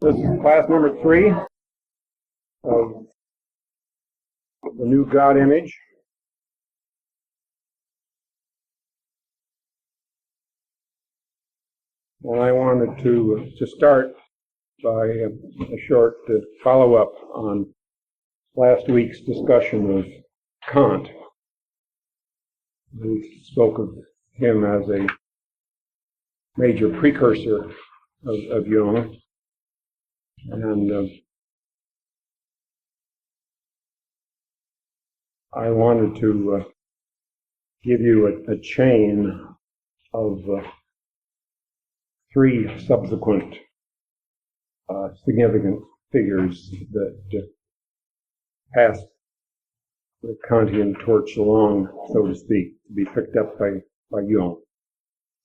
This is class number 3 of the new God image. And I wanted to start by a short follow-up on last week's discussion of Kant. We spoke of him as a major precursor of Jung, and I wanted to give you a chain of 3 subsequent significant figures that passed the Kantian torch along, so to speak, to be picked up by Jung.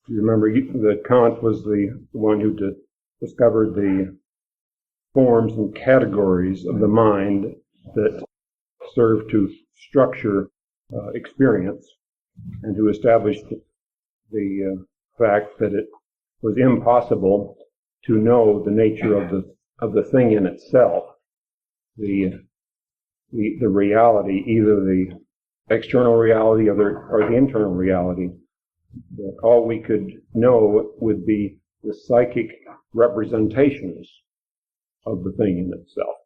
You remember that Kant was the one who discovered the forms and categories of the mind that serve to structure experience, and who established the fact that it was impossible to know the nature of the thing in itself, the reality, either the external reality or the internal reality. That all we could know would be the psychic representations of the thing in itself.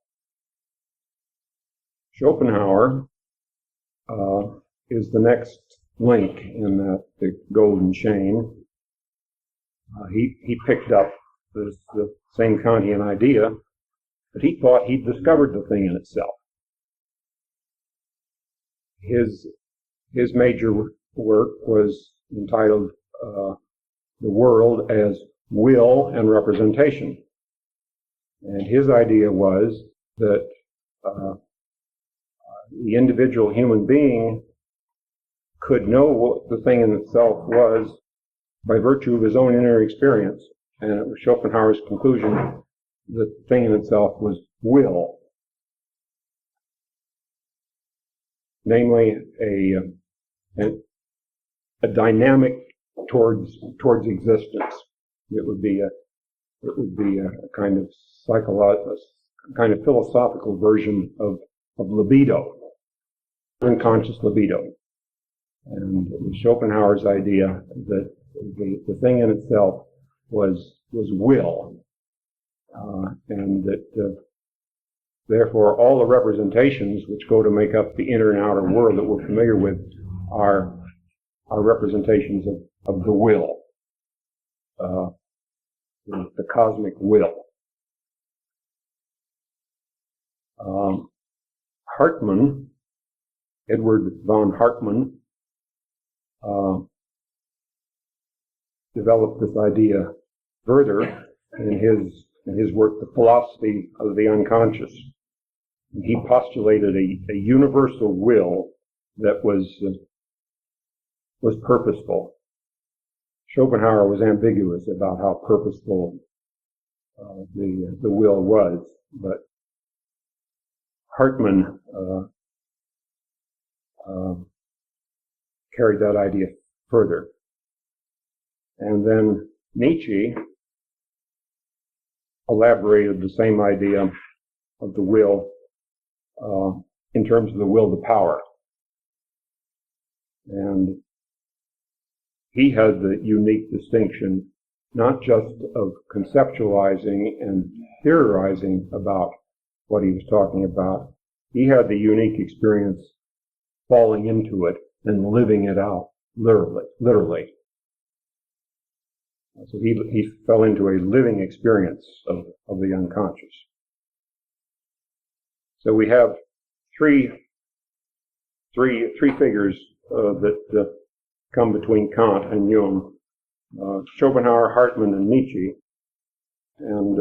Schopenhauer is the next link in the golden chain. He picked up the same Kantian idea, but he thought he'd discovered the thing in itself. His major work was entitled The World as Will and Representation. And his idea was that the individual human being could know what the thing in itself was by virtue of his own inner experience. And it was Schopenhauer's conclusion that the thing in itself was will. Namely, a dynamic towards existence. It would be a kind of kind of philosophical version of libido, unconscious libido. And it was Schopenhauer's idea that the thing in itself was will, and that therefore all the representations which go to make up the inner and outer world that we're familiar with are representations of the will, the cosmic will. Hartmann, Edward von Hartmann, developed this idea further in his work, The Philosophy of the Unconscious. And he postulated a universal will that was purposeful. Schopenhauer was ambiguous about how purposeful the will was, but Hartmann carried that idea further. And then Nietzsche elaborated the same idea of the will in terms of the will to power. And he had the unique distinction not just of conceptualizing and theorizing about what he was talking about. He had the unique experience falling into it and living it out, literally. So he fell into a living experience of the unconscious. So we have three figures that come between Kant and Jung: Schopenhauer, Hartmann, and Nietzsche. And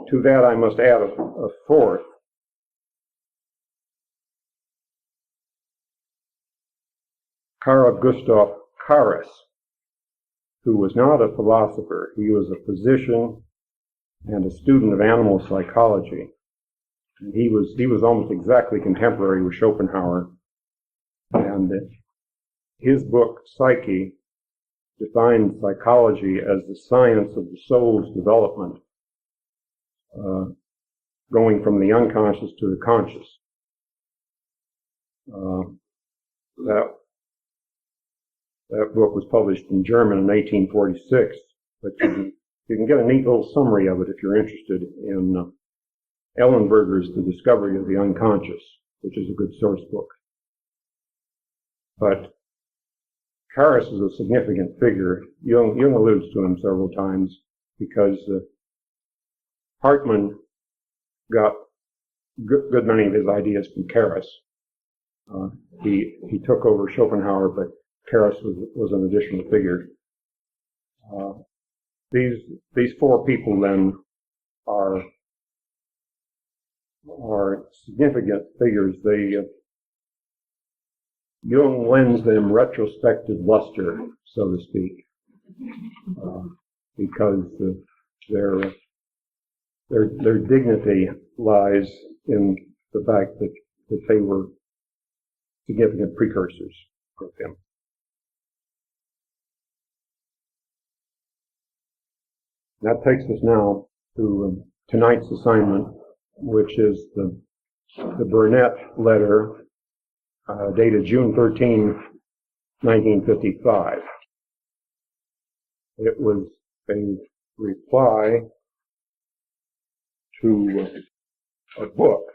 to that I must add a fourth. Carl Gustav Carus, who was not a philosopher. He was a physician and a student of animal psychology. And he was almost exactly contemporary with Schopenhauer. And his book, Psyche, defined psychology as the science of the soul's development going from the unconscious to the conscious. That book was published in German in 1846, but you can get a neat little summary of it if you're interested in Ellenberger's The Discovery of the Unconscious, which is a good source book. But Karras is a significant figure. Jung alludes to him several times because Hartmann got good many of his ideas from Karras. He took over Schopenhauer, but Karras was an additional figure. These four people then are significant figures. Jung lends them retrospective luster, so to speak, because their dignity lies in the fact that they were significant precursors of him. That takes us now to tonight's assignment, which is the Burnett letter dated June 13, 1955. It was a reply to a book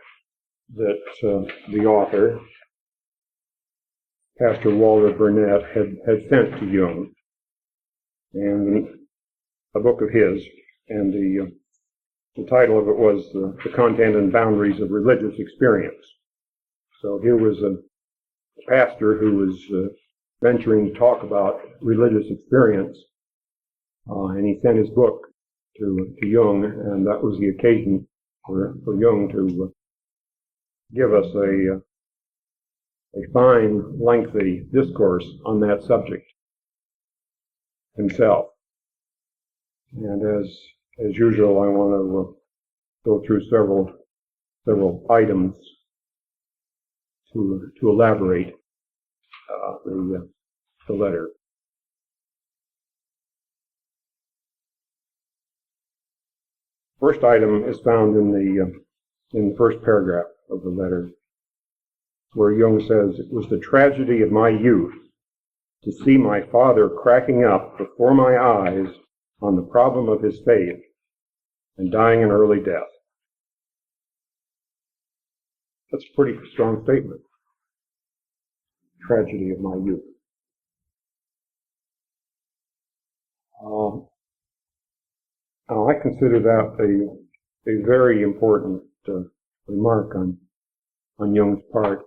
that the author, Pastor Walter Burnett, had sent to Jung, and a book of his, and the title of it was The Content and Boundaries of Religious Experience. So here was a pastor who was venturing to talk about religious experience, and he sent his book to Jung, and that was the occasion for Jung to give us a fine, lengthy discourse on that subject himself. And as usual, I want to go through several items to elaborate the letter. First item is found in the first paragraph of the letter, where Jung says, "It was the tragedy of my youth to see my father cracking up before my eyes on the problem of his faith and dying an early death." That's a pretty strong statement. Tragedy of my youth. I consider that a very important remark on Jung's part,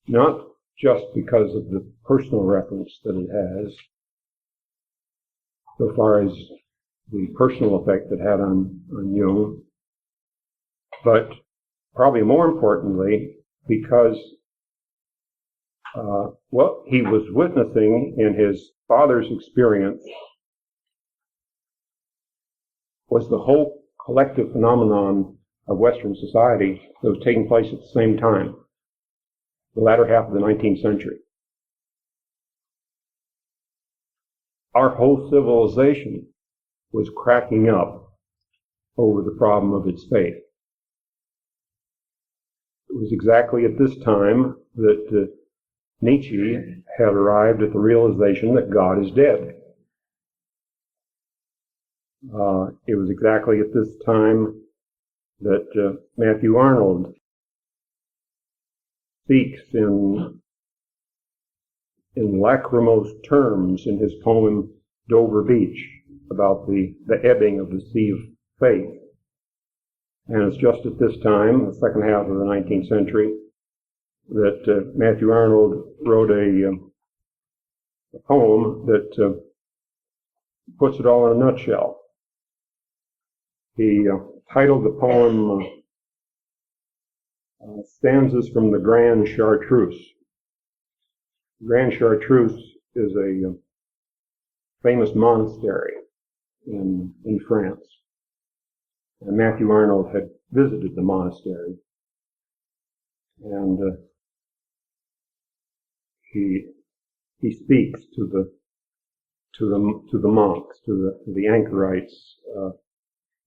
not just because of the personal reference that it has, so far as the personal effect it had on Jung, but probably more importantly, because what he was witnessing in his father's experience was the whole collective phenomenon of Western society that was taking place at the same time, the latter half of the 19th century. Our whole civilization was cracking up over the problem of its faith. It was exactly at this time that Nietzsche had arrived at the realization that God is dead. It was exactly at this time that Matthew Arnold speaks in lachrymose terms in his poem Dover Beach about the ebbing of the sea of faith. And it's just at this time, the second half of the 19th century, that Matthew Arnold wrote a poem that puts it all in a nutshell. He titled the poem Stanzas from the Grand Chartreuse. Grand Chartreuse is a famous monastery in France. And Matthew Arnold had visited the monastery, and he speaks to the monks, to the anchorites,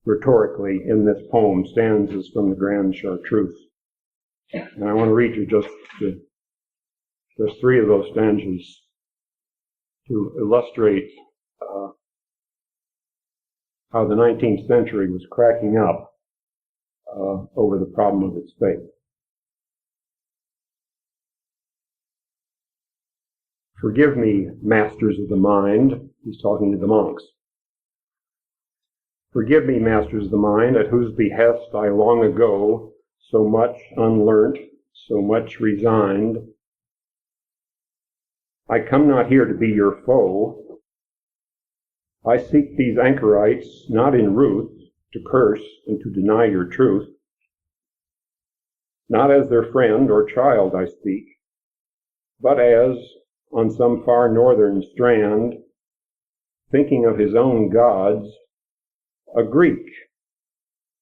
rhetorically in this poem, stanzas from the Grand Chartreuse. And I want to read you just three of those stanzas to illustrate how the 19th century was cracking up over the problem of its faith. Forgive me, masters of the mind. He's talking to the monks. Forgive me, masters of the mind, at whose behest I long ago so much unlearnt, so much resigned. I come not here to be your foe. I seek these anchorites not in ruth, to curse and to deny your truth. Not as their friend or child I speak, but as, on some far northern strand, thinking of his own gods, a Greek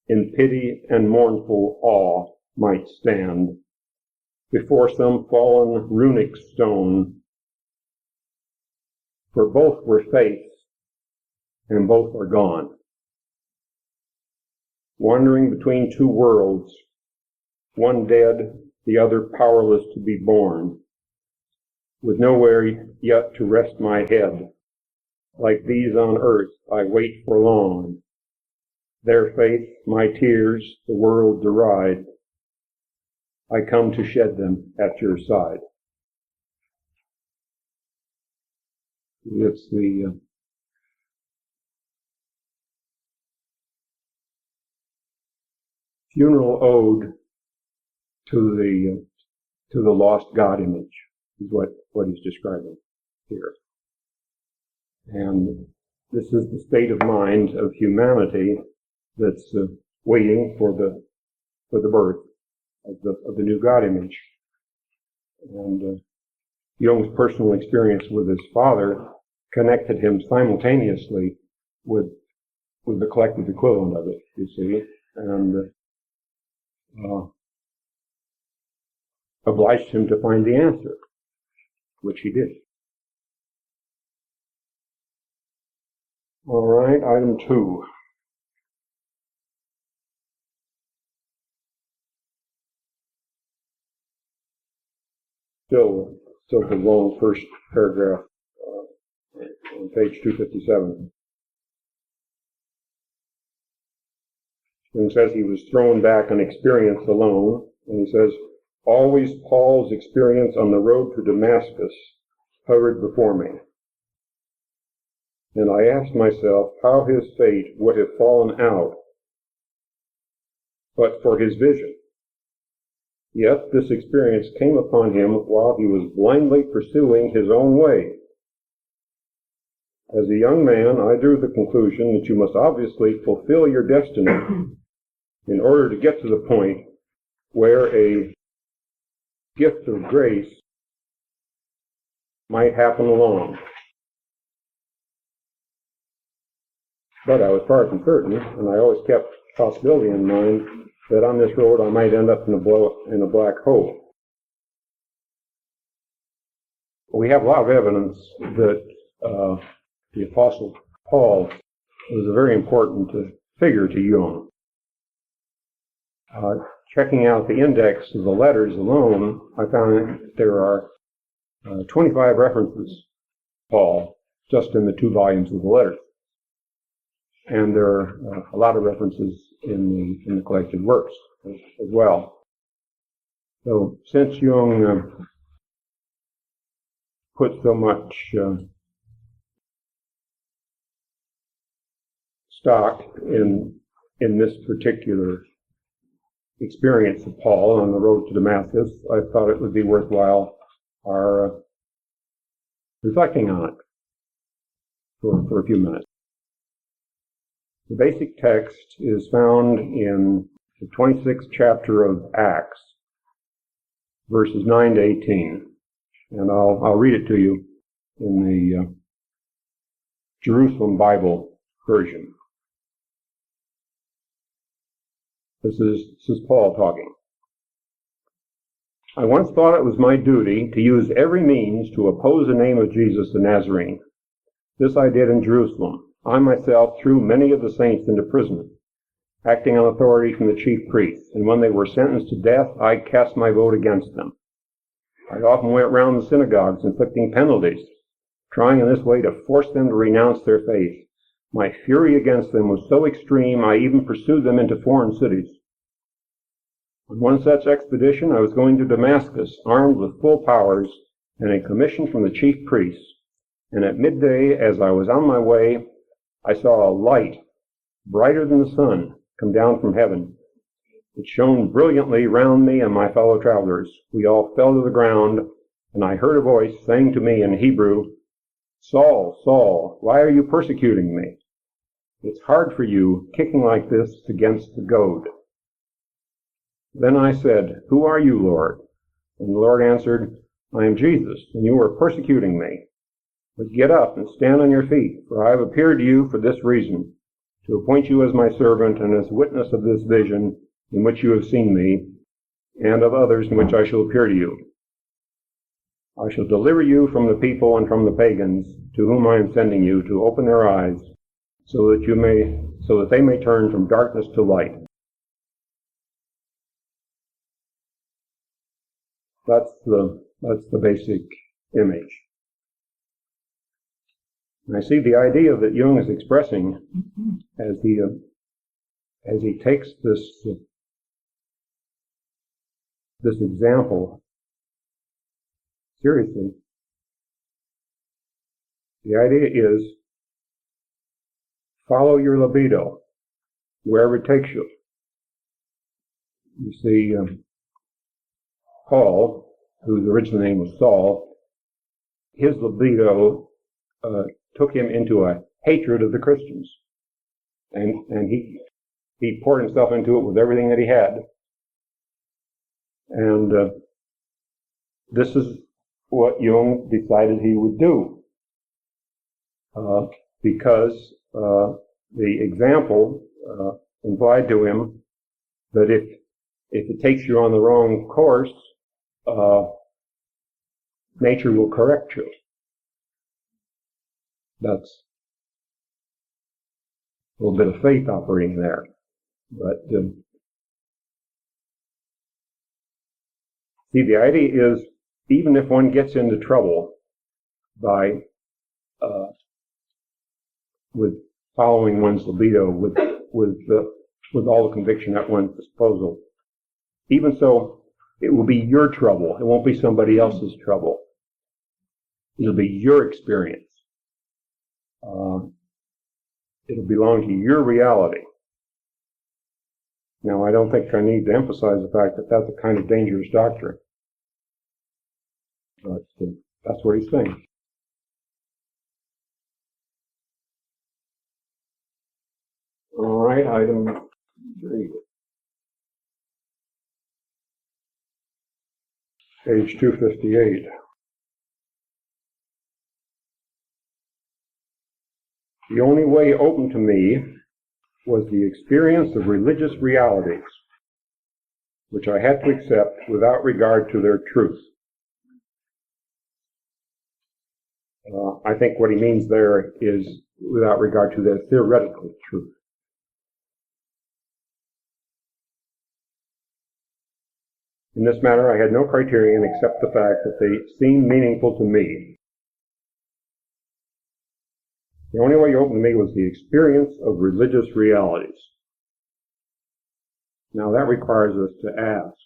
in pity and mournful awe might stand before some fallen runic stone, for both were faiths and both are gone. Wandering between two worlds, one dead, the other powerless to be born, with nowhere yet to rest my head. Like these on earth I wait for long. Their faith, my tears, the world deride. I come to shed them at your side. It's the funeral ode to the lost God image, is what he's describing here. And this is the state of mind of humanity that's waiting for the birth of the new God image. And Jung's personal experience with his father connected him simultaneously with the collective equivalent of it, you see, and obliged him to find the answer, which he did. All right, item 2. Still the long first paragraph on page 257. And says he was thrown back on experience alone, and he says, always Paul's experience on the road to Damascus hovered before me. And I asked myself how his fate would have fallen out but for his vision. Yet this experience came upon him while he was blindly pursuing his own way. As a young man, I drew the conclusion that you must obviously fulfill your destiny in order to get to the point where a gift of grace might happen along. But I was far from certain, and I always kept the possibility in mind that on this road I might end up in a black hole. We have a lot of evidence that the Apostle Paul was a very important figure to Jung. Checking out the index of the letters alone, I found that there are 25 references to Paul just in the 2 volumes of the letters. And there are a lot of references in the collected works as well. So since Jung put so much stock in this particular experience of Paul on the road to Damascus, I thought it would be worthwhile our reflecting on it for a few minutes. The basic text is found in the 26th chapter of Acts, verses 9 to 18. And I'll read it to you in the Jerusalem Bible version. This is Paul talking. I once thought it was my duty to use every means to oppose the name of Jesus the Nazarene. This I did in Jerusalem. I myself threw many of the saints into prison, acting on authority from the chief priests, and when they were sentenced to death, I cast my vote against them. I often went round the synagogues inflicting penalties, trying in this way to force them to renounce their faith. My fury against them was so extreme, I even pursued them into foreign cities. On one such expedition, I was going to Damascus, armed with full powers and a commission from the chief priests. And at midday, as I was on my way, I saw a light, brighter than the sun, come down from heaven. It shone brilliantly round me and my fellow travelers. We all fell to the ground, and I heard a voice saying to me in Hebrew, "Saul, Saul, why are you persecuting me? It's hard for you, kicking like this against the goad." Then I said, "Who are you, Lord?" And the Lord answered, "I am Jesus, and you are persecuting me. But get up and stand on your feet, for I have appeared to you for this reason, to appoint you as my servant and as witness of this vision in which you have seen me, and of others in which I shall appear to you. I shall deliver you from the people and from the pagans, to whom I am sending you, to open their eyes, so that they may turn from darkness to light." That's the basic image. And I see the idea that Jung is expressing as he takes this example seriously. The idea is follow your libido wherever it takes you. You see, Paul, whose original name was Saul, his libido took him into a hatred of the Christians. And he poured himself into it with everything that he had. And this is what Jung decided he would do. Because the example implied to him that if it takes you on the wrong course, nature will correct you. That's a little bit of faith operating there. But see, the idea is, even if one gets into trouble by with following one's libido, with all the conviction at one's disposal, even so, it will be your trouble. It won't be somebody else's trouble. It'll be your experience. It'll belong to your reality. Now, I don't think I need to emphasize the fact that that's a kind of dangerous doctrine. But that's what he's saying. All right, item 3. Page 258. The only way open to me was the experience of religious realities, which I had to accept without regard to their truth. I think what he means there is without regard to their theoretical truth. In this matter, I had no criterion except the fact that they seemed meaningful to me. The only way open to me was the experience of religious realities. Now that requires us to ask,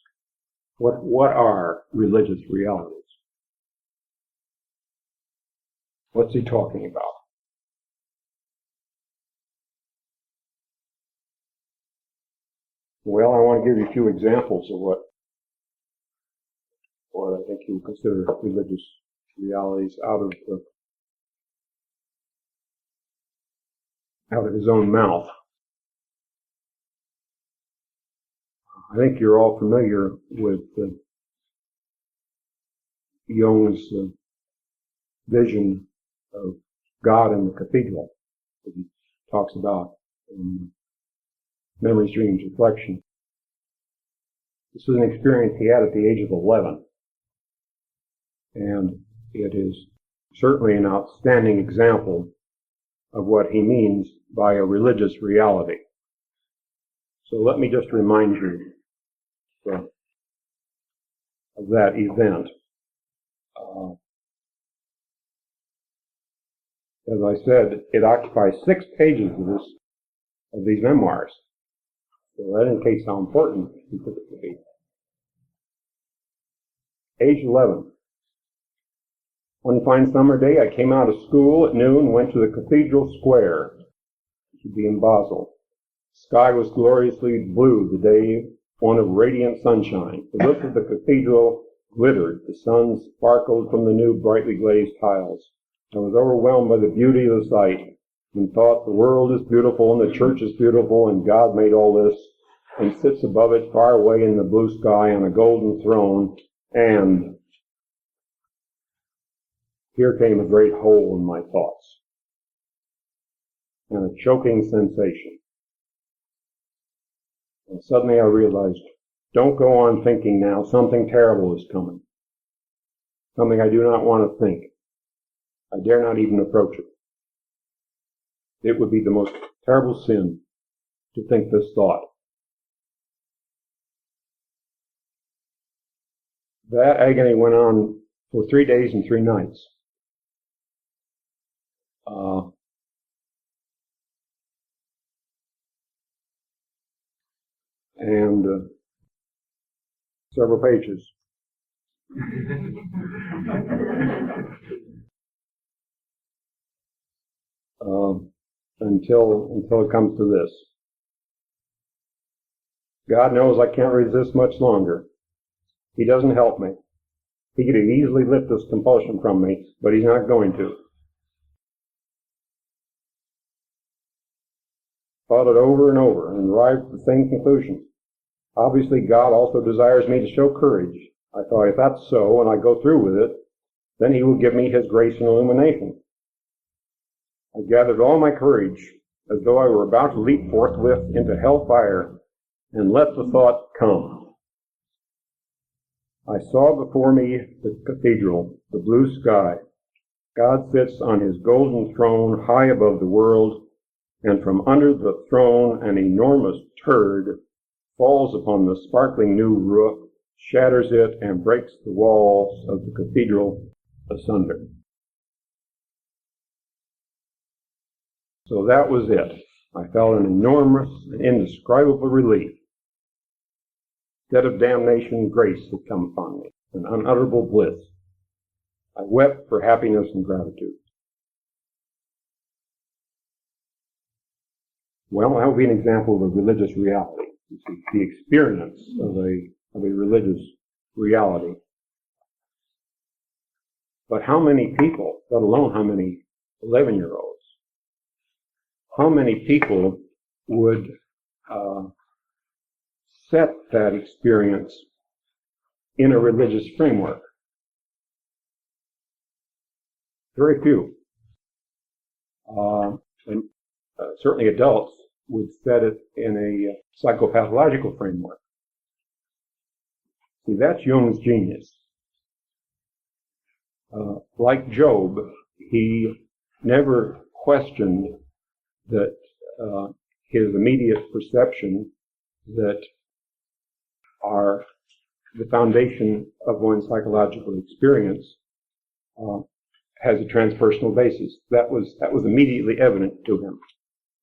what are religious realities? What's he talking about? Well, I want to give you a few examples of what I think you would consider religious realities out of his own mouth. I think you're all familiar with Jung's vision of God in the cathedral that he talks about in Memories, Dreams, Reflection. This is an experience he had at the age of 11. And it is certainly an outstanding example of what he means by a religious reality. So let me just remind you of that event. As I said, it occupies 6 pages of these memoirs. So that indicates how important he took it to be. Age 11. One fine summer day, I came out of school at noon and went to the Cathedral Square, which would be in Basel. The sky was gloriously blue, the day one of radiant sunshine. The roof of the cathedral glittered. The sun sparkled from the new brightly glazed tiles. I was overwhelmed by the beauty of the sight and thought the world is beautiful and the church is beautiful and God made all this and sits above it far away in the blue sky on a golden throne. And here came a great hole in my thoughts and a choking sensation. And suddenly I realized, don't go on thinking now. Something terrible is coming. Something I do not want to think. I dare not even approach it. It would be the most terrible sin to think this thought. That agony went on for 3 days and 3 nights. And several pages. Until it comes to this. God knows I can't resist much longer. He doesn't help me. He could easily lift this compulsion from me, but he's not going to. Thought it over and over and arrived at the same conclusion. Obviously, God also desires me to show courage. I thought, if that's so, and I go through with it, then he will give me his grace and illumination. I gathered all my courage, as though I were about to leap forthwith into hellfire, and let the thought come. I saw before me the cathedral, the blue sky. God sits on his golden throne high above the world, and from under the throne an enormous turd falls upon the sparkling new roof, shatters it, and breaks the walls of the cathedral asunder. So that was it. I felt an enormous and indescribable relief. Instead of damnation, grace had come upon me, an unutterable bliss. I wept for happiness and gratitude. Well, that would be an example of a religious reality. You see, the experience of a religious reality. But how many people, let alone how many 11-year-olds, how many people would set that experience in a religious framework? Very few. And certainly adults would set it in a psychopathological framework. See, that's Jung's genius. Like Job, he never questioned that his immediate perception that are the foundation of one's psychological experience has a transpersonal basis. That was immediately evident to him.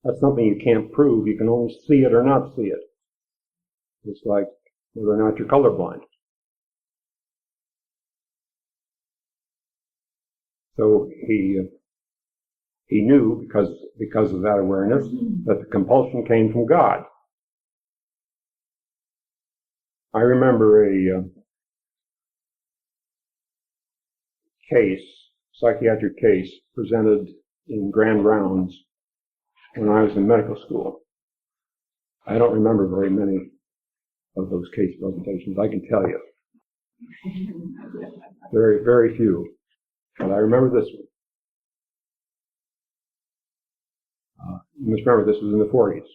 That's something you can't prove. You can only see it or not see it. It's like whether or not you're colorblind. So he knew, because of that awareness, that the compulsion came from God. I remember a psychiatric case, presented in grand rounds when I was in medical school. I don't remember very many of those case presentations, I can tell you. Very, very few. But I remember this one. You must remember this was in the 40s.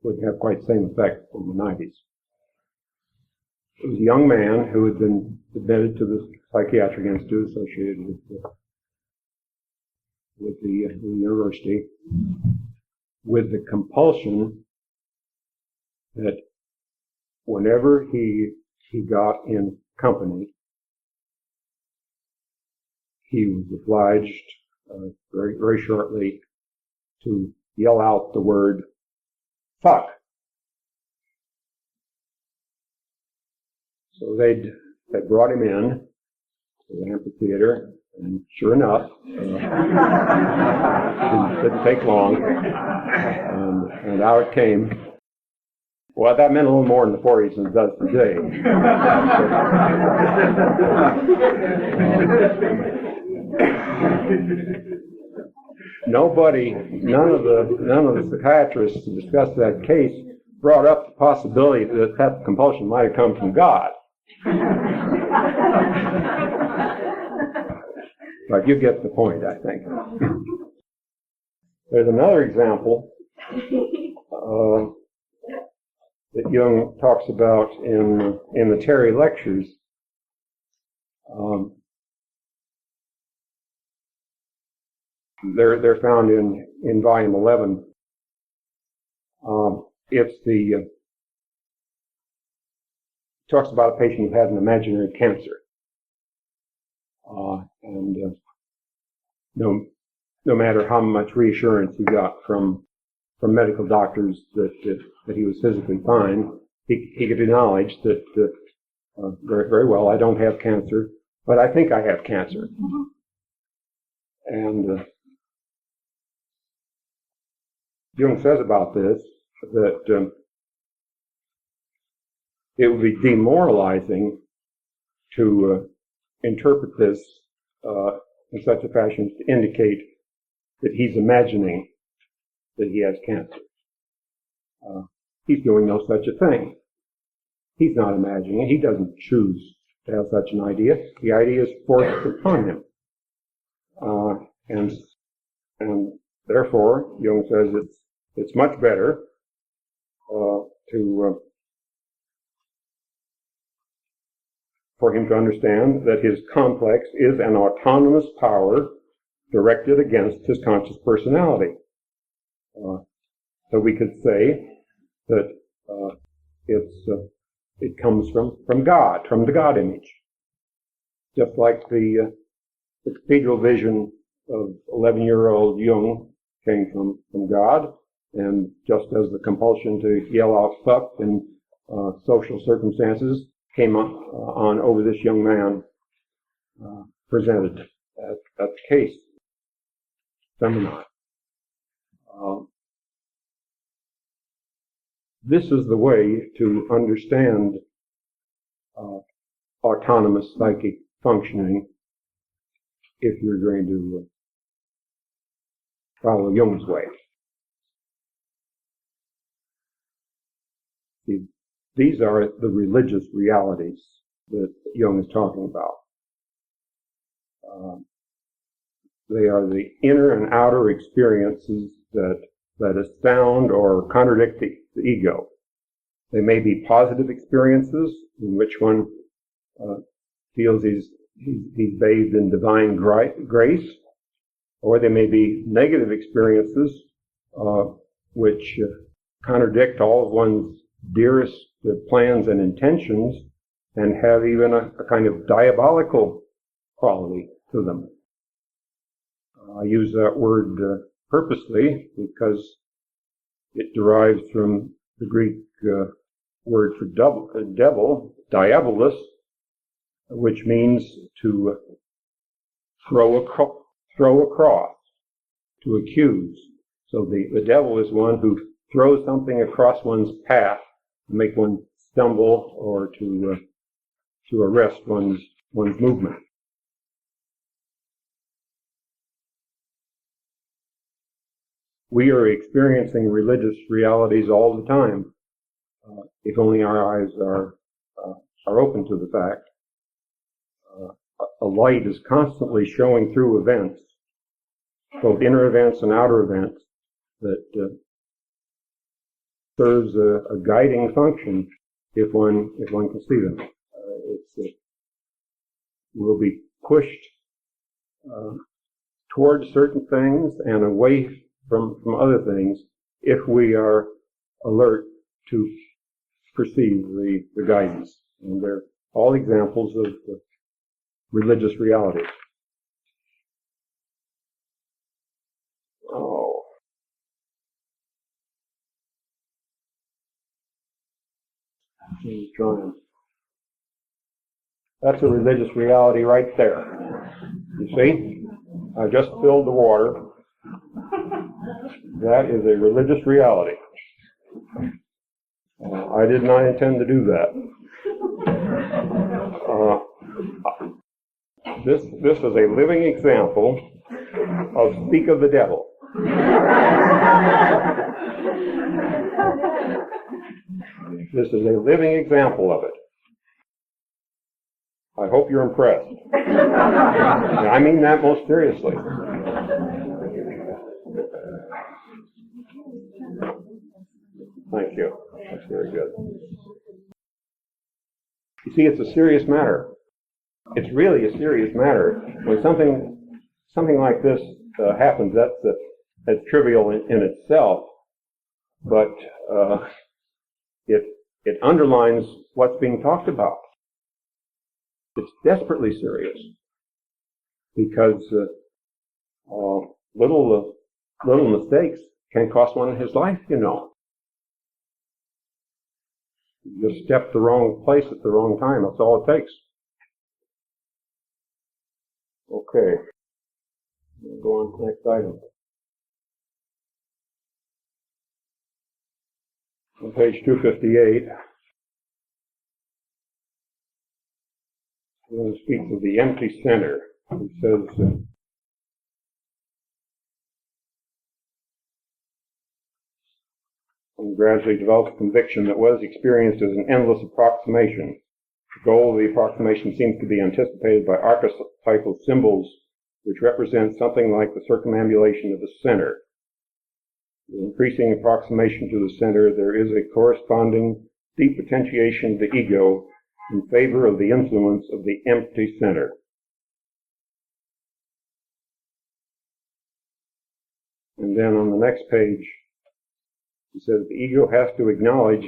Wouldn't have quite the same effect in the 90s. It was a young man who had been admitted to the psychiatric institute associated with the university with the compulsion that whenever he got in company, he was obliged very, very shortly to yell out the word fuck. So they brought him in to the amphitheater, and sure enough, didn't take long, and out it came. Well, that meant a little more in the 40s than it does today. None of the psychiatrists who discussed that case brought up the possibility that compulsion might have come from God. But you get the point, I think. There's another example that Jung talks about in the Terry Lectures. They're found in volume 11. Talks about a patient who had an imaginary cancer, and no matter how much reassurance he got from medical doctors that he was physically fine, he could acknowledge that very, very well, I don't have cancer, but I think I have cancer. And Jung says about this that it would be demoralizing to interpret this in such a fashion to indicate that he's imagining that he has cancer. He's doing no such a thing. He's not imagining it. He doesn't choose to have such an idea. The idea is forced upon him. And therefore, Jung says it's much better for him to understand that his complex is an autonomous power directed against his conscious personality. So we could say that it comes from God, from the God image. Just like the cathedral vision of 11-year-old Jung came from God, and just as the compulsion to yell out fuck in social circumstances came on over this young man presented at the case seminar. This is the way to understand autonomous psychic functioning if you're going to follow Jung's way. These are the religious realities that Jung is talking about. They are the inner and outer experiences that astound or contradict the ego. They may be positive experiences in which one feels he's bathed in divine grace, or they may be negative experiences which contradict all of one's dearest plans and intentions and have even a kind of diabolical quality to them. I use that word purposely because it derives from the Greek word for devil, diabolos, which means to throw across, to accuse. So the devil is one who throws something across one's path to make one stumble or to arrest one's movement. We are experiencing religious realities all the time, if only our eyes are open to the fact. A light is constantly showing through events, both inner events and outer events, that serves a guiding function if one can see them. We'll be pushed towards certain things and away from other things if we are alert to perceive the guidance. And they're all examples of religious reality. Oh. He's trying. That's a religious reality right there. You see? I just filled the water. That is a religious reality. I did not intend to do that. This is a living example of speak of the devil. This is a living example of it. I hope you're impressed. And I mean that most seriously. Thank you. That's very good. You see, it's a serious matter. It's really a serious matter. When something like this happens, that's trivial in itself, but it underlines what's being talked about. It's desperately serious because little mistakes can cost one his life, you know. You just step the wrong place at the wrong time. That's all it takes. Okay. We'll go on to the next item. On page 258, it speaks of the empty center. It says, and gradually develops conviction that what is experienced is an endless approximation. The goal of the approximation seems to be anticipated by archetypal symbols which represent something like the circumambulation of the center. With increasing approximation to the center, there is a corresponding depotentiation of the ego in favor of the influence of the empty center. And then on the next page, he says the ego has to acknowledge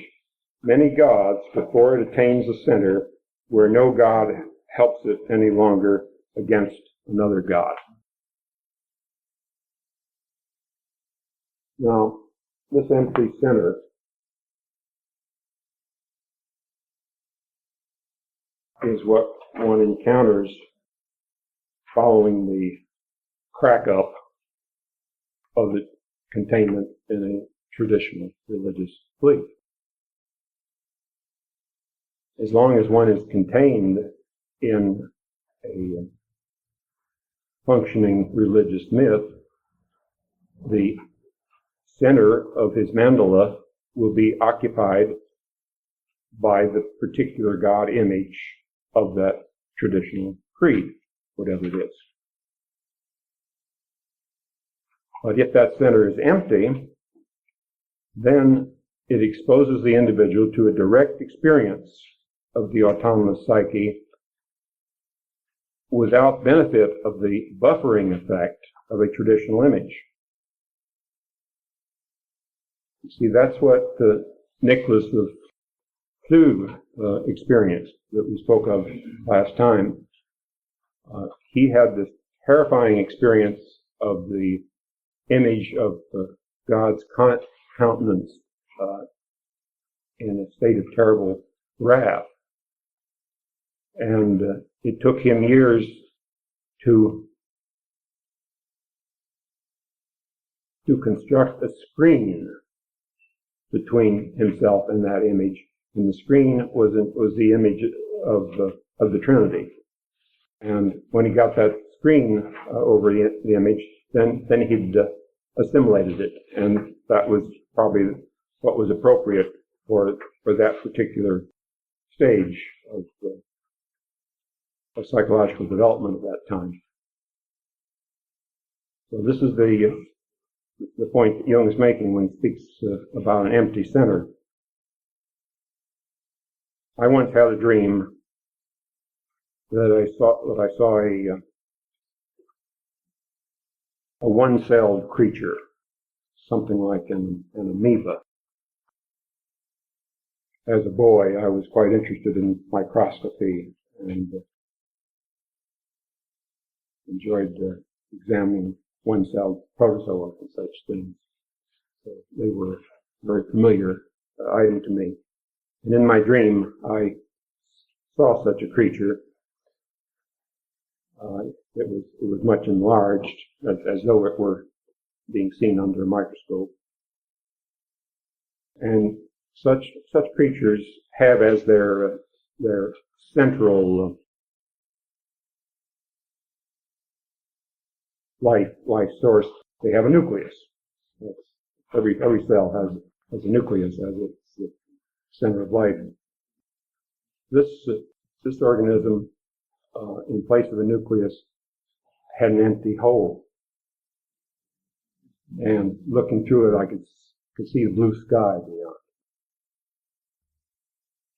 many gods before it attains the center where no god helps it any longer against another god. Now, this empty center is what one encounters following the crack up of the containment in a traditional religious belief. As long as one is contained in a functioning religious myth, the center of his mandala will be occupied by the particular God image of that traditional creed, whatever it is. But if that center is empty, then it exposes the individual to a direct experience of the autonomous psyche without benefit of the buffering effect of a traditional image. You see, that's what Nicholas of Clue experienced that we spoke of last time. He had this terrifying experience of the image of God's countenance in a state of terrible wrath. And it took him years to construct a screen between himself and that image. And the screen was the image of the Trinity. And when he got that screen over the image, then he'd assimilated it, and that was probably what was appropriate for that particular stage of psychological development at that time. So this is the point that Jung is making when he speaks about an empty center. I once had a dream that I saw a one-celled creature, something like an amoeba. as a boy, I was quite interested in microscopy and enjoyed examining one-celled protozoa and such things. So they were a very familiar item to me. And in my dream, I saw such a creature. It was much enlarged, as though it were being seen under a microscope. And such creatures have as their central life source, they have a nucleus. Every cell has a nucleus as its center of life. This organism, in place of the nucleus, had an empty hole. And looking through it, I could see the blue sky beyond.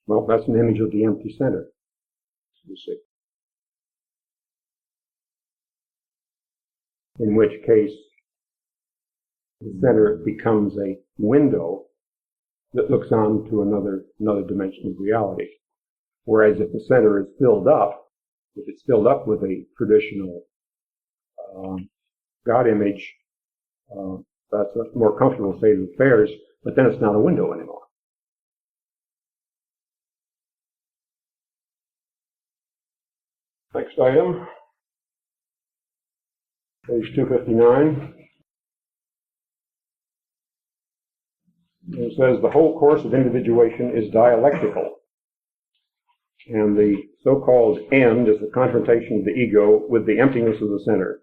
Well, that's an image of the empty center, you see. In which case, the center becomes a window that looks on to another dimension of reality. Whereas if the center is filled up, if it's filled up with a traditional God image, that's a more comfortable state of affairs, but then it's not a window anymore. Next item, page 259. It says the whole course of individuation is dialectical, and the so-called end is the confrontation of the ego with the emptiness of the center.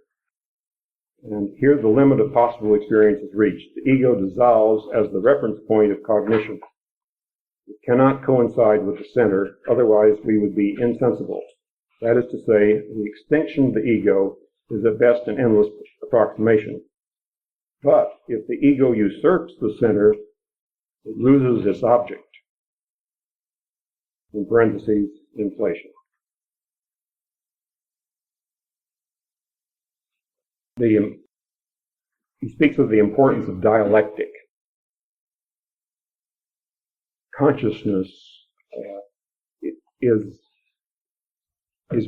And here the limit of possible experience is reached. The ego dissolves as the reference point of cognition. It cannot coincide with the center, otherwise we would be insensible. That is to say, the extinction of the ego is at best an endless approximation. But if the ego usurps the center, it loses its object. In parentheses, inflation. He speaks of the importance of dialectic. Consciousness is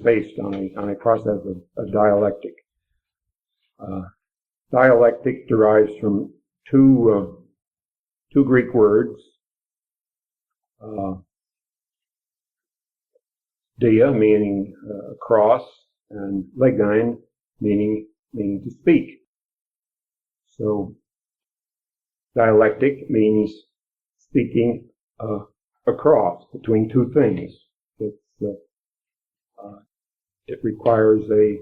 based on a process of dialectic. Dialectic derives from two Greek words, dia, meaning across, and legein, meaning to speak. So dialectic means speaking across between two things. It requires a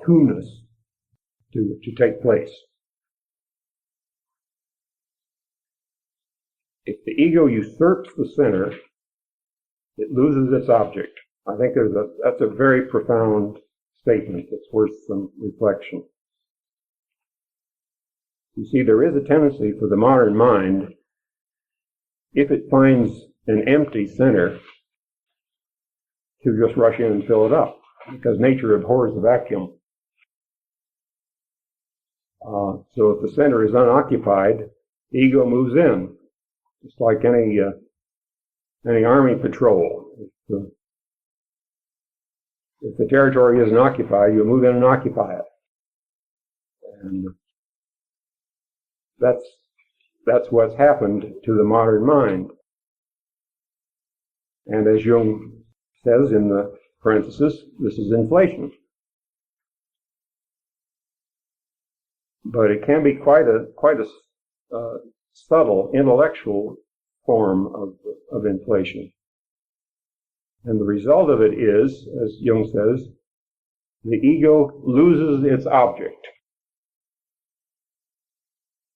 two-ness to take place. If the ego usurps the center, it loses its object. I think that's a very profound statement that's worth some reflection. You see, there is a tendency for the modern mind, if it finds an empty center, to just rush in and fill it up, because nature abhors the vacuum. So if the center is unoccupied, the ego moves in. It's like any army patrol. If the territory isn't occupied, you move in and occupy it. And that's what's happened to the modern mind. And as Jung says in the parenthesis, this is inflation. But it can be quite a subtle intellectual form of inflation. And the result of it is, as Jung says, the ego loses its object.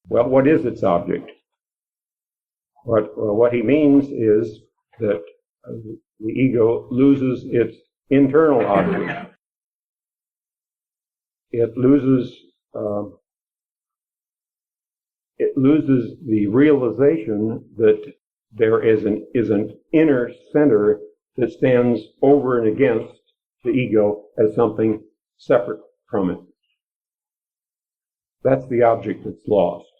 Well, what is its object? What he means is that the ego loses its internal object. It loses the realization that there is an inner center that stands over and against the ego as something separate from it. That's the object that's lost.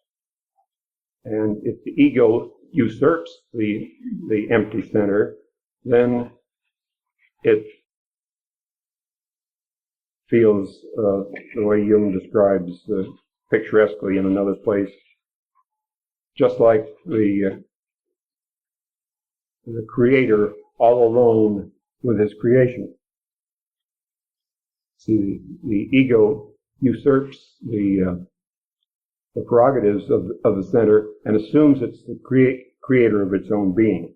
And if the ego usurps the empty center, then it feels the way Jung describes picturesquely in another place, just like the creator all alone with his creation. See, the ego usurps the prerogatives of the center and assumes it's the creator of its own being.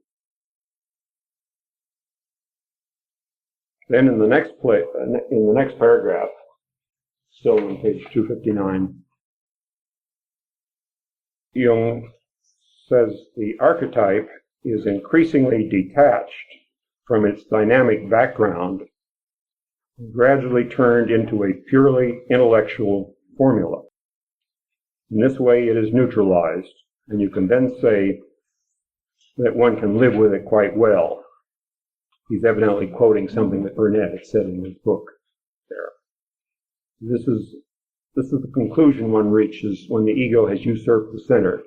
Then in the next paragraph, still on page 259, Jung says the archetype is increasingly detached from its dynamic background, gradually turned into a purely intellectual formula. In this way, it is neutralized, and you can then say that one can live with it quite well. He's evidently quoting something that Burnett had said in his book there. This is the conclusion one reaches when the ego has usurped the center.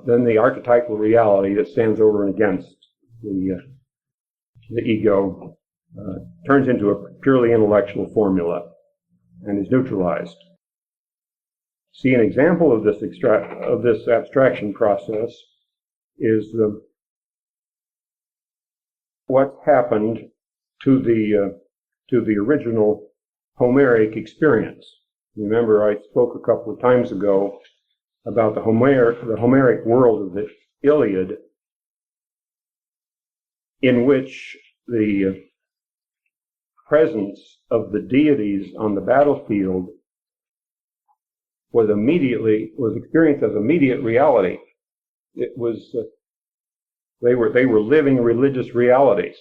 Then the archetypal reality that stands over and against the ego turns into a purely intellectual formula and is neutralized. See, an example of this abstraction process is what happened to the original Homeric experience. Remember, I spoke a couple of times ago about the Homeric world of the Iliad, in which the presence of the deities on the battlefield was experienced as immediate reality. It was they were living religious realities.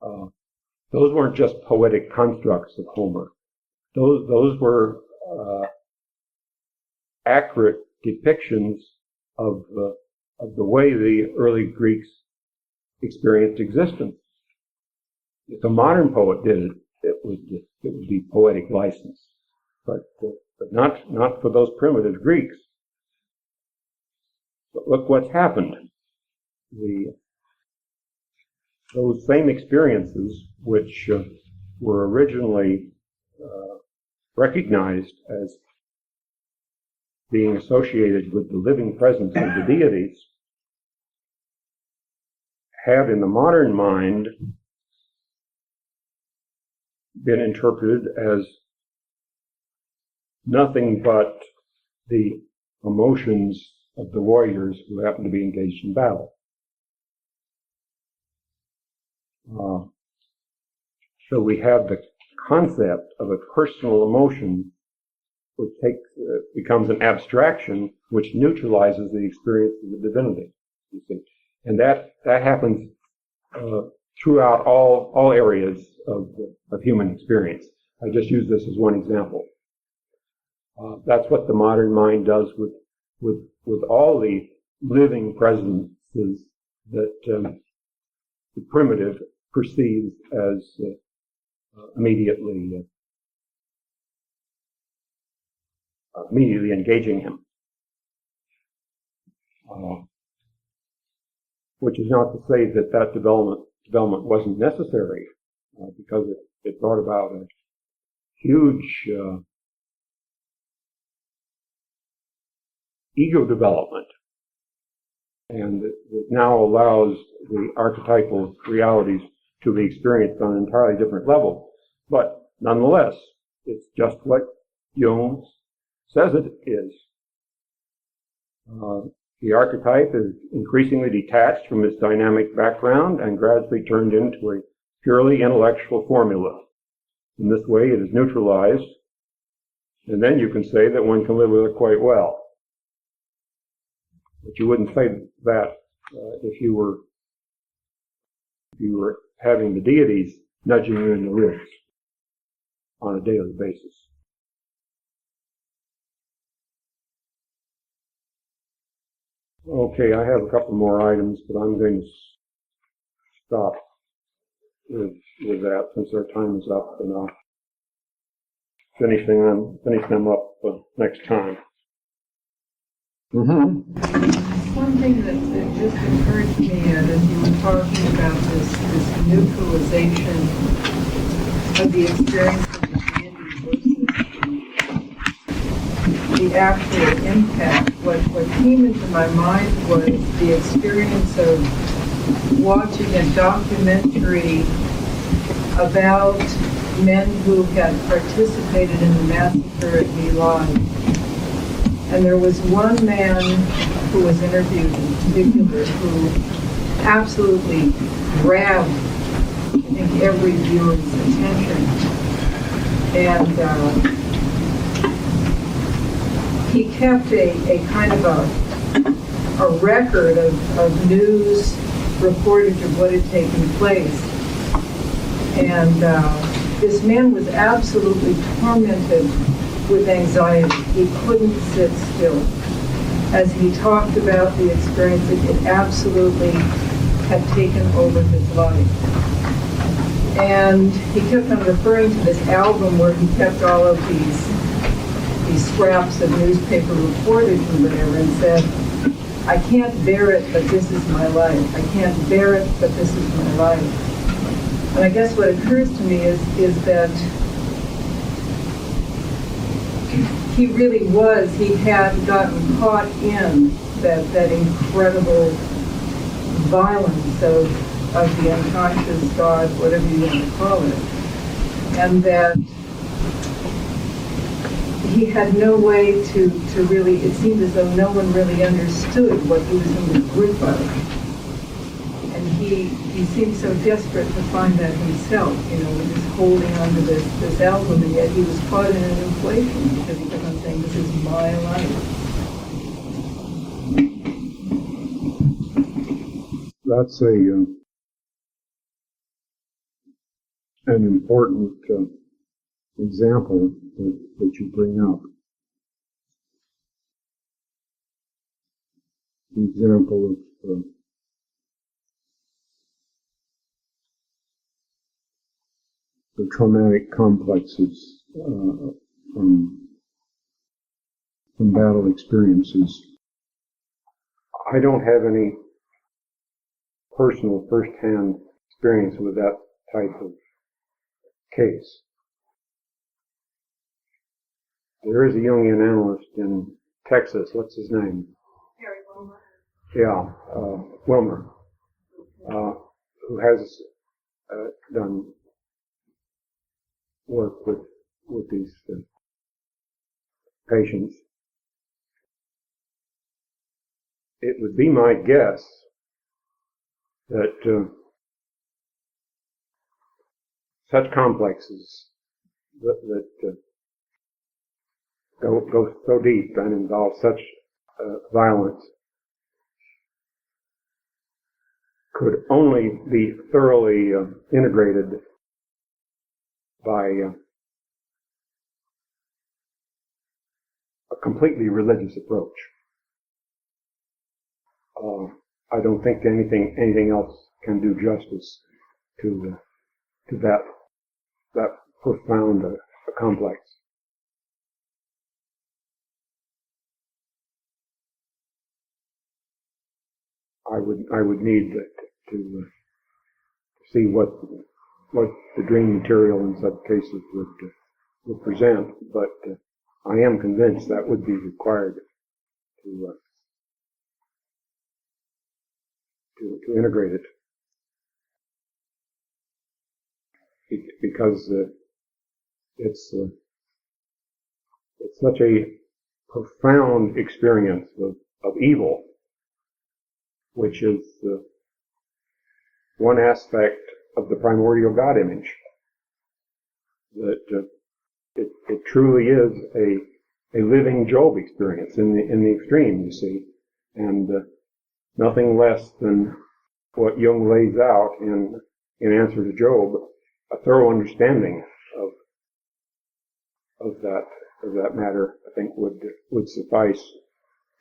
Those weren't just poetic constructs of Homer. Those were accurate depictions of the way the early Greeks experienced existence. If a modern poet did it, it would be poetic license, but not for those primitive Greeks. But look what's happened. Those same experiences, which were originally recognized as being associated with the living presence of the deities, have in the modern mind been interpreted as nothing but the emotions of the warriors who happen to be engaged in battle. So we have the concept of a personal emotion which becomes an abstraction which neutralizes the experience of the divinity, you see. And that happens throughout all areas of human experience. I just use this as one example. That's what the modern mind does with all the living presences that the primitive perceives as immediately engaging him. Which is not to say that development wasn't necessary, because it brought about a huge ego development, and it now allows the archetypal realities to be experienced on an entirely different level. But nonetheless, it's just what Jung says it is. The archetype is increasingly detached from its dynamic background and gradually turned into a purely intellectual formula. In this way, it is neutralized, and then you can say that one can live with it quite well. But you wouldn't say that if you were having the deities nudging you in the ribs on a daily basis. Okay, I have a couple more items, but I'm going to stop with that since our time is up, and I'll finish them up next time. Mm-hmm. One thing that just occurred to me, Ed, as you were talking about this neutralization of the experience of the deity versus the actual impact, what came into my mind was the experience of watching a documentary about men who had participated in the massacre at My Lai. And there was one man who was interviewed in particular who absolutely grabbed, I think, every viewer's attention. And he kept a kind of a record of news reportage of what had taken place. And this man was absolutely tormented with anxiety. He couldn't sit still. As he talked about the experience, it absolutely had taken over his life. And he kept on referring to this album where he kept all of these scraps of newspaper reportage and whatever, and said, I can't bear it, but this is my life. I can't bear it, but this is my life. And I guess what occurs to me is that he really was, he had gotten caught in that incredible violence of the unconscious God, whatever you want to call it. And that he had no way to really, it seemed as though no one really understood what he was in the grip of. And he seemed so desperate to find that himself, just holding on to this album, and yet he was caught in an inflation because he kept on saying, this is my life. That's an important example that you bring up. The example of the traumatic complexes from battle experiences. I don't have any personal first-hand experience with that type of case. There is a Jungian analyst in Texas. What's his name? Harry Wilmer. Yeah, Wilmer, who has done work with these patients. It would be my guess that such complexes that go so deep and involve such violence could only be thoroughly integrated by a completely religious approach. I don't think anything else can do justice to that profound complex. I would need to see what the dream material in such cases would present, but I am convinced that would be required to integrate it, because it's such a profound experience of evil, which is one aspect of the primordial God image, that it truly is a living Job experience in the extreme, you see, and nothing less than what Jung lays out in answer to Job, a thorough understanding of that matter, I think would suffice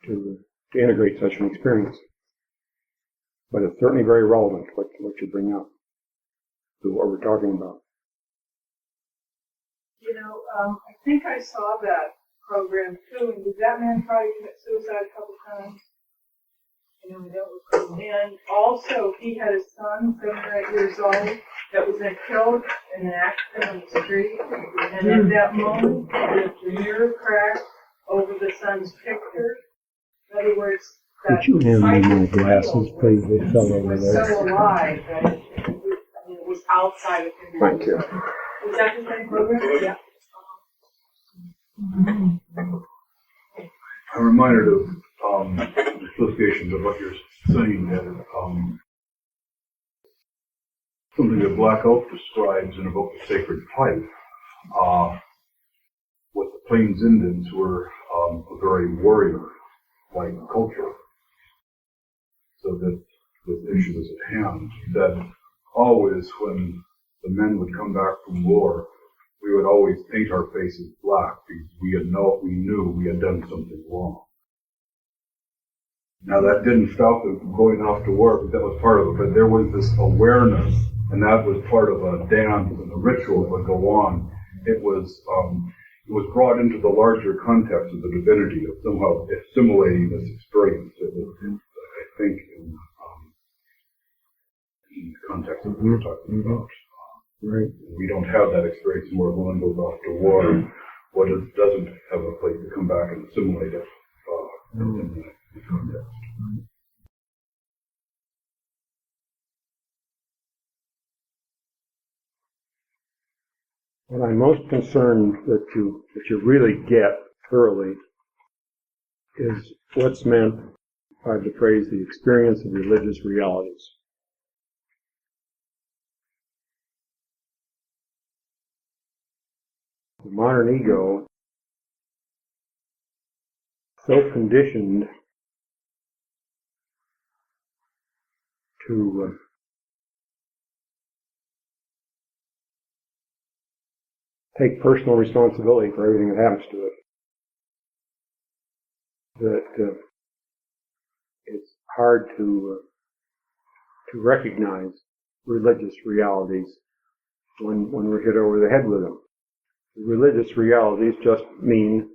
to integrate such an experience. But it's certainly very relevant what you bring up to what we're talking about. I think I saw that program too, and did that man try to commit suicide a couple times? You know, I don't recall. And also, he had a son, 7 or 8 years old, that was then killed in an accident on the street. And at that moment, the mirror cracked over the son's picture. In other words, that Could you hand me my glasses, please? They fell over was there. so alive that it was outside of him. Thank you. Was that the same program? Yeah. I'm reminded of the associations of what you're saying that something that Black Oak describes in a book, The Sacred Pipe, with the Plains Indians were a very warrior-like culture. So that this issue is at hand, that always when the men would come back from war, we would always paint our faces black because we knew we had done something wrong. Now that didn't stop them from going off to war, but that was part of it. But there was this awareness, and that was part of a dance and a ritual that would go on. It was brought into the larger context of the divinity of somehow assimilating this experience. It was, I think, in the context of what we're talking about. Right. We don't have that experience when one goes off to war. What it doesn't have a place to come back and assimilate it in the context. What I'm most concerned that you really get thoroughly is what's meant by the phrase the experience of religious realities. The modern ego, so conditioned to take personal responsibility for everything that happens to it, that it's hard to recognize religious realities when we're hit over the head with them. Religious realities just mean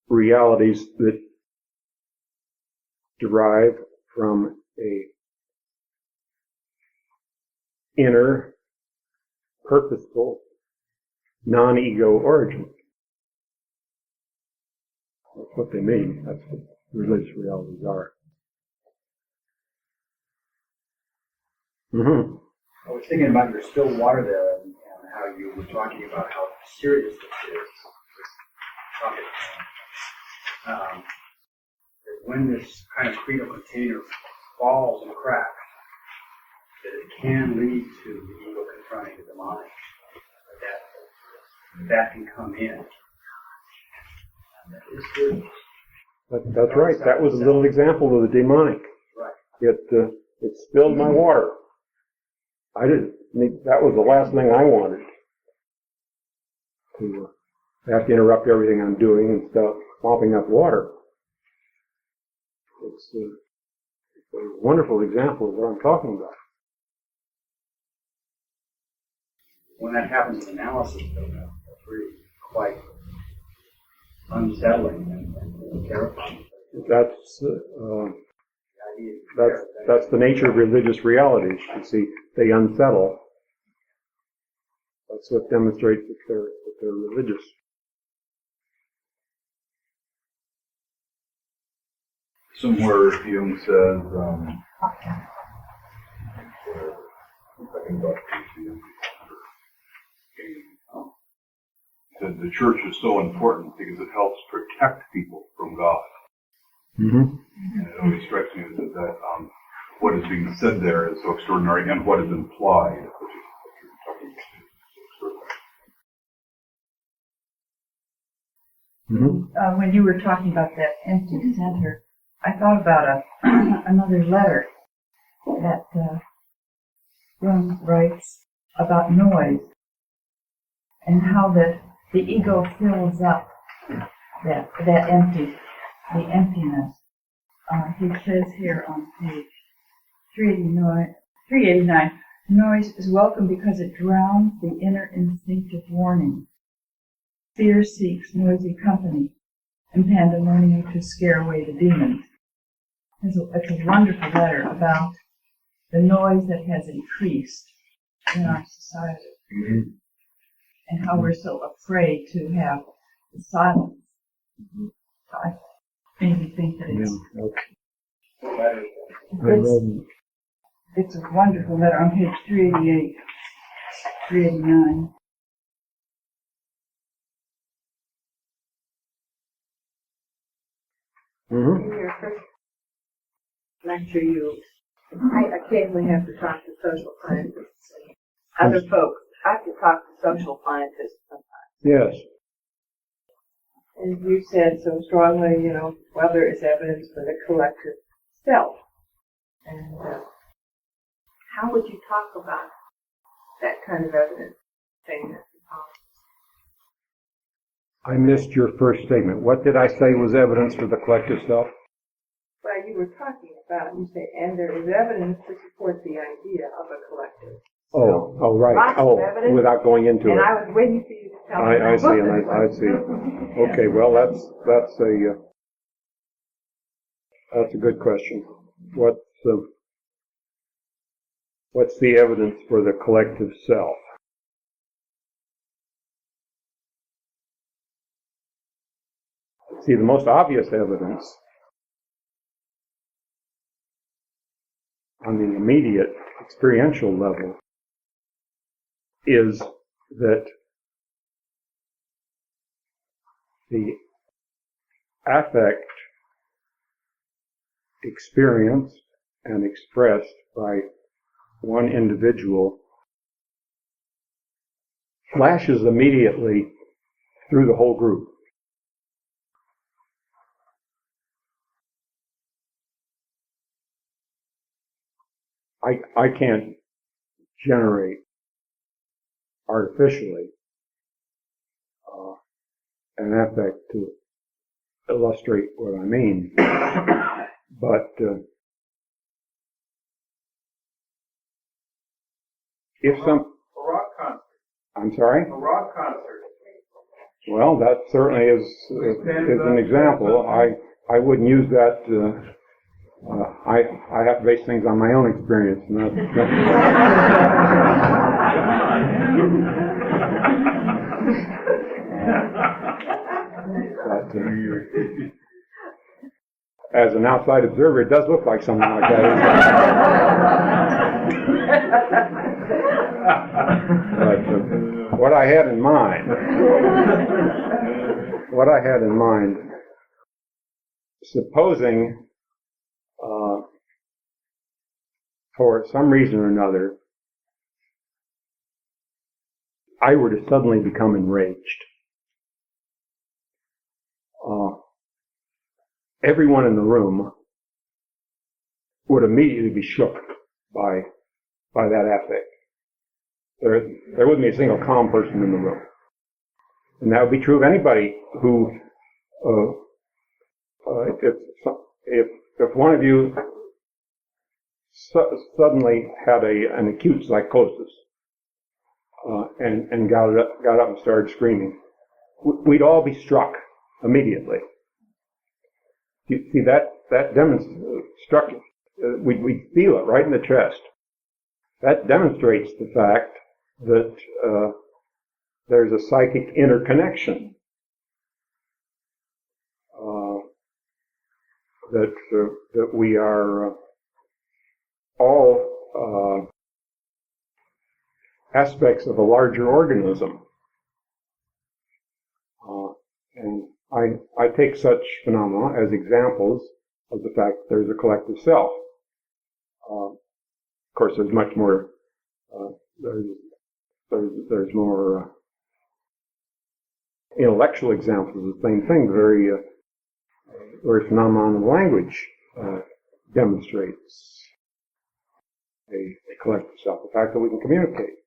realities that derive from a inner, purposeful, non-ego origin. That's what they mean. That's what religious realities are. Mm-hmm. I was thinking about your still water there and how you were talking about how serious this is. That when this kind of credo container falls and cracks, that it can lead to the ego confronting the demonic. That can come in. And that is serious. That's right. That was a little example of the demonic. Right. It spilled my water. That was the last thing I wanted. To have to interrupt everything I'm doing and start mopping up water. It's a wonderful example of what I'm talking about. When that happens in analysis, though, that's really quite unsettling and terrifying. That's the nature of religious realities. You see, they unsettle. That's what demonstrates that they're religious. Somewhere Jung says, that the church is so important because it helps protect people from God. Mm-hmm. And it always strikes me that what is being said there is so extraordinary, and what is implied, which is what you're talking about, is so extraordinary. Mm-hmm. When you were talking about that empty center, I thought about another letter that Jung writes about noise and how that the ego fills up that emptiness. He says here on page 389, noise is welcome because it drowns the inner instinctive warning. Fear seeks noisy company. and pandemonium to scare away the demons. It's a wonderful letter about the noise that has increased in our society and how we're so afraid to have the silence. I made me think that it's a wonderful letter on page 388, 389. Mm-hmm. In your first lecture, I occasionally have to talk to social scientists and other folks. I have to talk to social scientists sometimes. Yes. And you said so strongly, well, there is evidence for the collective self. And how would you talk about that kind of evidence? Saying that I missed your first statement. What did I say was evidence for the collective self? well, you were talking about, you say, and there is evidence to support the idea of a collective. Oh, right. Lots of evidence, Without going into and it. I was waiting for you to tell me. I see, and I see. Okay, well, that's a good question. What's the evidence for the collective self? See, the most obvious evidence on the immediate experiential level is that the affect experienced and expressed by one individual flashes immediately through the whole group. I can't generate artificially an affect to illustrate what I mean, but if some A rock concert. I'm sorry? A rock concert. Well, that certainly is an example. I wouldn't use that. I have to base things on my own experience. As an outside observer, it does look like something like that. But what I had in mind, supposing for some reason or another, I were to suddenly become enraged. Everyone in the room would immediately be shook by that affect. There wouldn't be a single calm person in the room. And that would be true of anybody who, if one of you suddenly had an acute psychosis and got up and started screaming, we'd all be struck immediately. You see, that demonstrates, we feel it right in the chest. That demonstrates the fact that there's a psychic interconnection. That we are all aspects of a larger organism. And I take such phenomena as examples of the fact that there's a collective self. Of course, there's much more. There's more intellectual examples of the same thing. The very phenomenon of language demonstrates a collective self. The fact that we can communicate,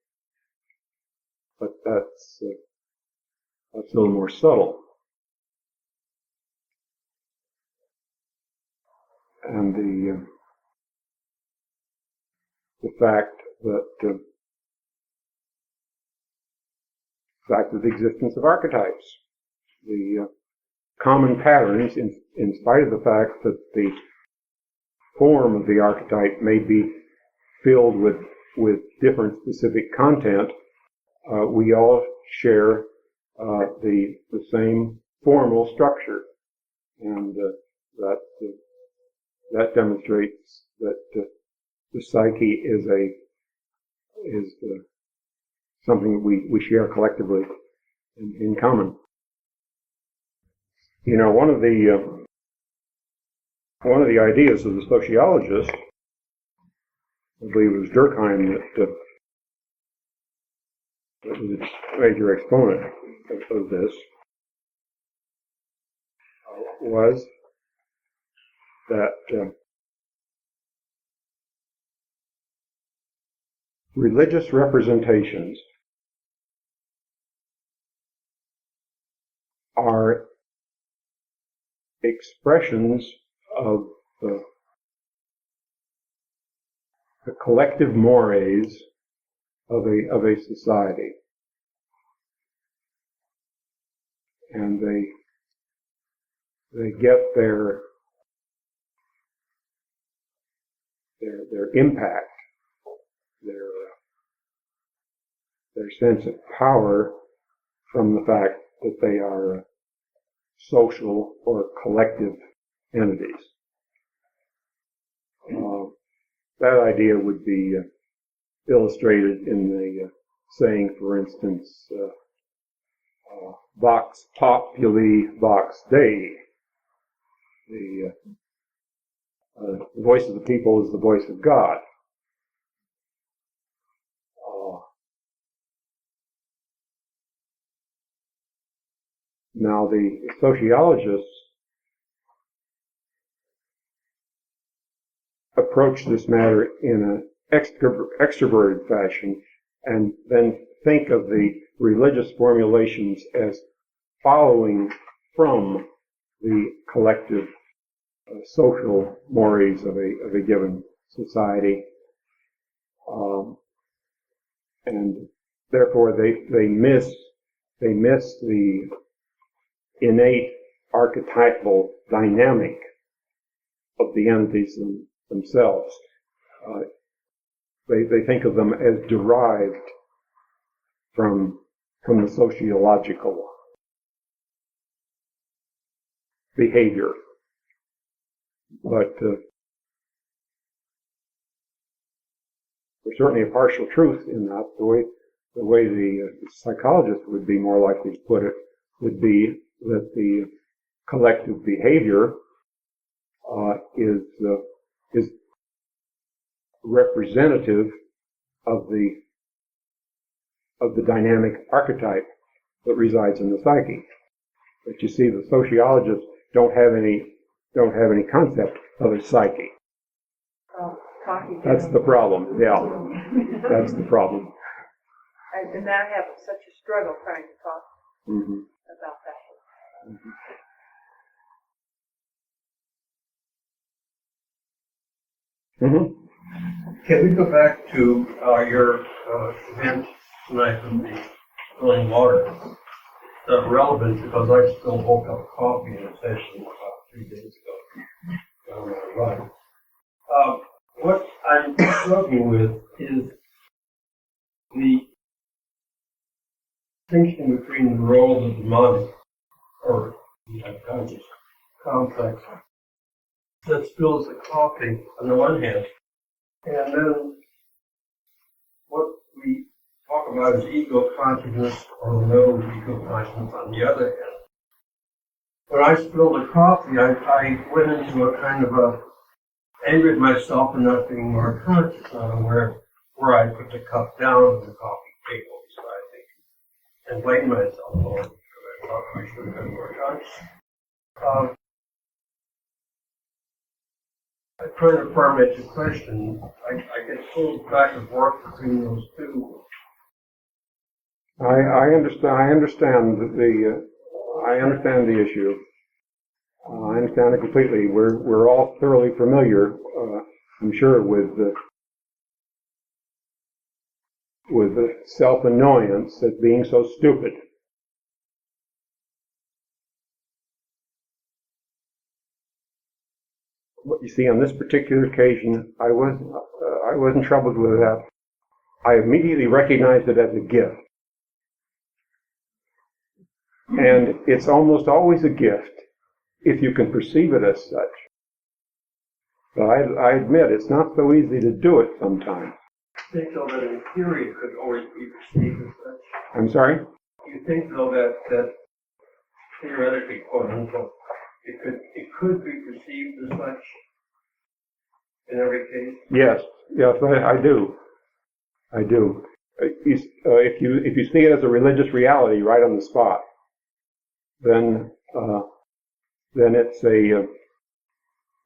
but that's a little more subtle. And the fact that the existence of archetypes, the common patterns in spite of the fact that the form of the archetype may be filled with different specific content. We all share the same formal structure, and that demonstrates that the psyche is something we share collectively in common. You know, one of the ideas of the sociologist, I believe it was Durkheim, that was a major exponent of this, was that religious representations are expressions of the collective mores of a society, and they get their impact, their sense of power from the fact that they are social or collective entities. That idea would be illustrated in the saying, for instance, vox populi, vox Dei. The voice of the people is the voice of God. Now, the sociologists approach this matter in an extroverted fashion, and then think of the religious formulations as following from the collective social mores of a given society, and therefore they miss the innate archetypal dynamic of the entities themselves. They think of them as derived from the sociological behavior. But there's certainly a partial truth in that. The way the psychologist would be more likely to put it would be that the collective behavior is representative of the dynamic archetype that resides in the psyche. But you see, the sociologists don't have any concept of a psyche. That's the problem. Yeah, that's the problem. And I have such a struggle trying to talk about that. Mm-hmm. Mm-hmm. Can we go back to your event tonight with the filling water? It's relevant because I still a whole cup of coffee in a session about 3 days ago on my run. What I'm struggling with is the distinction between the role of the demonic or the unconscious complex that spills the coffee on the one hand, and then what we talk about is ego consciousness or no ego consciousness on the other hand. When I spilled the coffee, I went into a kind of a angered myself for not being more conscious, not aware where I put the cup down on the coffee table, so I think, and blamed myself for it because I thought I should have been more conscious. I try to formulate the question. I get pulled back and forth between those two. I understand the issue. I understand it completely. We're all thoroughly familiar, I'm sure, with the self-annoyance at being so stupid. But you see, on this particular occasion, I wasn't troubled with that. I immediately recognized it as a gift. And it's almost always a gift if you can perceive it as such. But I admit it's not so easy to do it sometimes. I think, though, that in theory it could always be perceived as such. I'm sorry? You think, though, that theoretically, quote unquote, it could be perceived as such in every case? Yes, I do. I do. If you see it as a religious reality right on the spot, then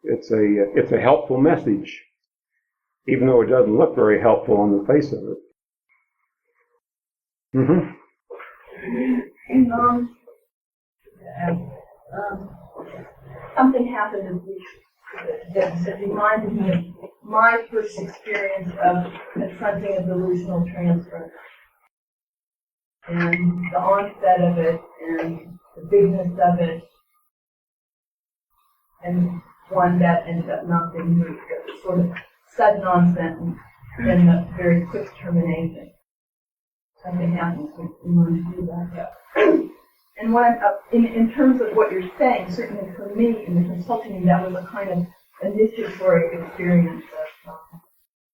it's a helpful message, even though it doesn't look very helpful on the face of it. Mm-hmm. Something happened this week that reminded me of my first experience of confronting a delusional transfer and the onset of it and the bigness of it, and one that ended up not being moved. It was sort of sudden onset and then a very quick termination. Something happens when you want to do that. And what in terms of what you're saying, certainly for me in the consulting, that was a kind of initiatory experience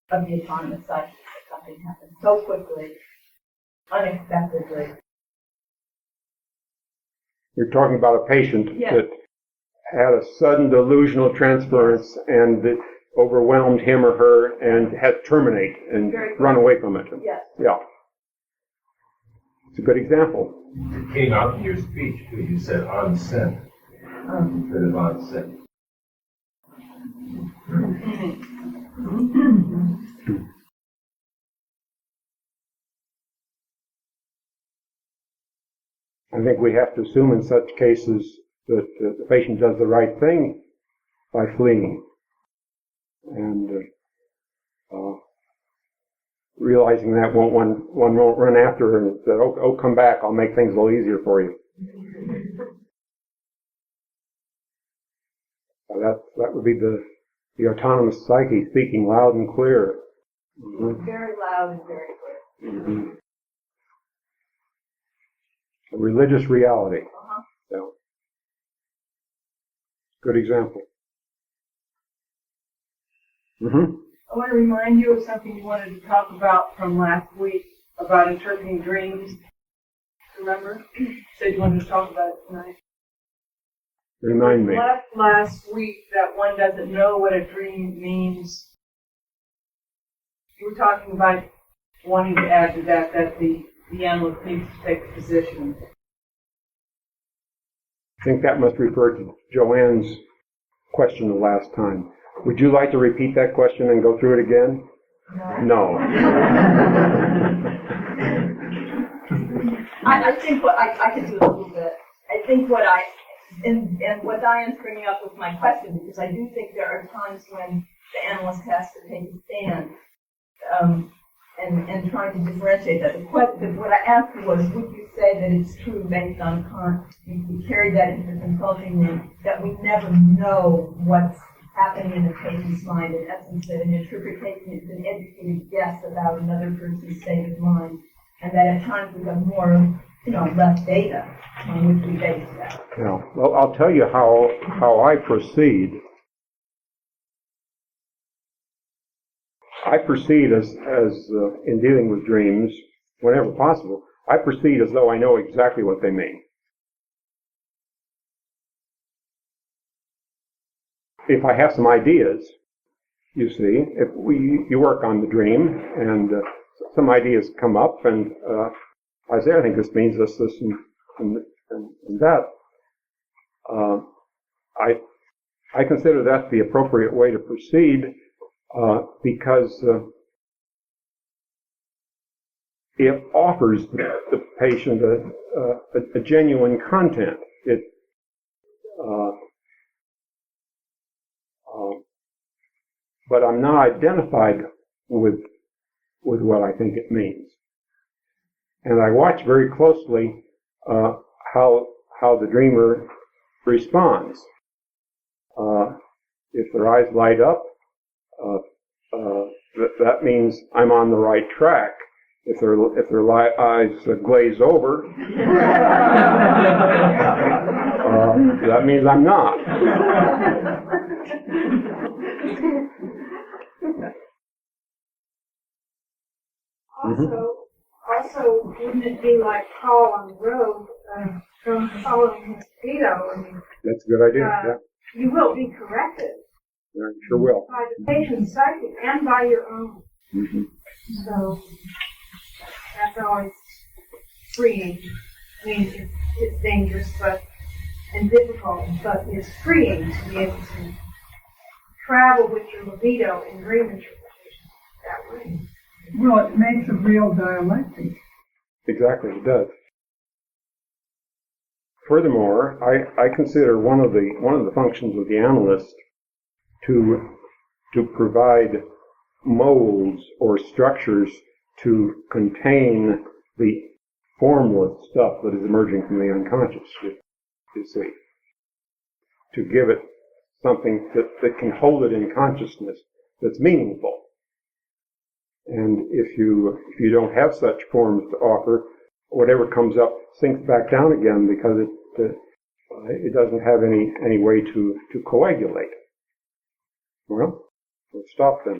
of the autonomous psyche. That something happened so quickly, unexpectedly. You're talking about a patient Yes. that had a sudden delusional transference and it overwhelmed him or her and had to terminate and run away from it. Yes. Yeah. It's a good example. It came out in your speech, too. You said onset instead of onset. I think we have to assume in such cases that the patient does the right thing by fleeing and realizing that one won't run after her and say, oh, come back, I'll make things a little easier for you. That would be the autonomous psyche speaking loud and clear. Mm-hmm. Very loud and very clear. Mm-hmm. A religious reality. So, good example. Mm-hmm. I want to remind you of something you wanted to talk about from last week about interpreting dreams. Remember? You said you wanted to talk about it tonight. Remind me. Last week that one doesn't know what a dream means. You were talking about wanting to add to that the analyst needs to take a position. I think that must refer to Joanne's question the last time. Would you like to repeat that question and go through it again? No. I think what I could do a little bit. I think what and what Diane's bringing up with my question, because I do think there are times when the analyst has to take a stand and trying to differentiate that. What I asked you was, would you say that it's true based on Kant, you carry that into the consulting room, that we never know what's happening in the patient's mind, in essence, that an interpretation is an educated guess about another person's state of mind, and that at times we have more, less data on which we base that. Yeah. Well, I'll tell you how I proceed. I proceed as in dealing with dreams, whenever possible, I proceed as though I know exactly what they mean. If I have some ideas, you see, if you work on the dream and some ideas come up and I say, I think this means this, and that. I consider that the appropriate way to proceed because it offers the patient a genuine content. But I'm not identified with what I think it means. And I watch very closely how the dreamer responds. if their eyes light up, that means I'm on the right track. If their eyes glaze over, that means I'm not. Also, wouldn't it be like Paul on the road, following his veto? I mean, That's a good idea. Yeah, you will be corrected yeah, sure will. by the patient's psychic and by your own. Mm-hmm. So that's always freeing. I mean, it's dangerous, and difficult, but it's freeing to be able to travel with your libido in dream interpretation that way. Well, it makes a real dialectic. Exactly, it does. Furthermore, I consider one of the functions of the analyst to provide molds or structures to contain the formless stuff that is emerging from the unconscious, you see. To give it something that can hold it in consciousness that's meaningful. And if you don't have such forms to offer, whatever comes up sinks back down again because it doesn't have any way to coagulate. Well, we'll stop then.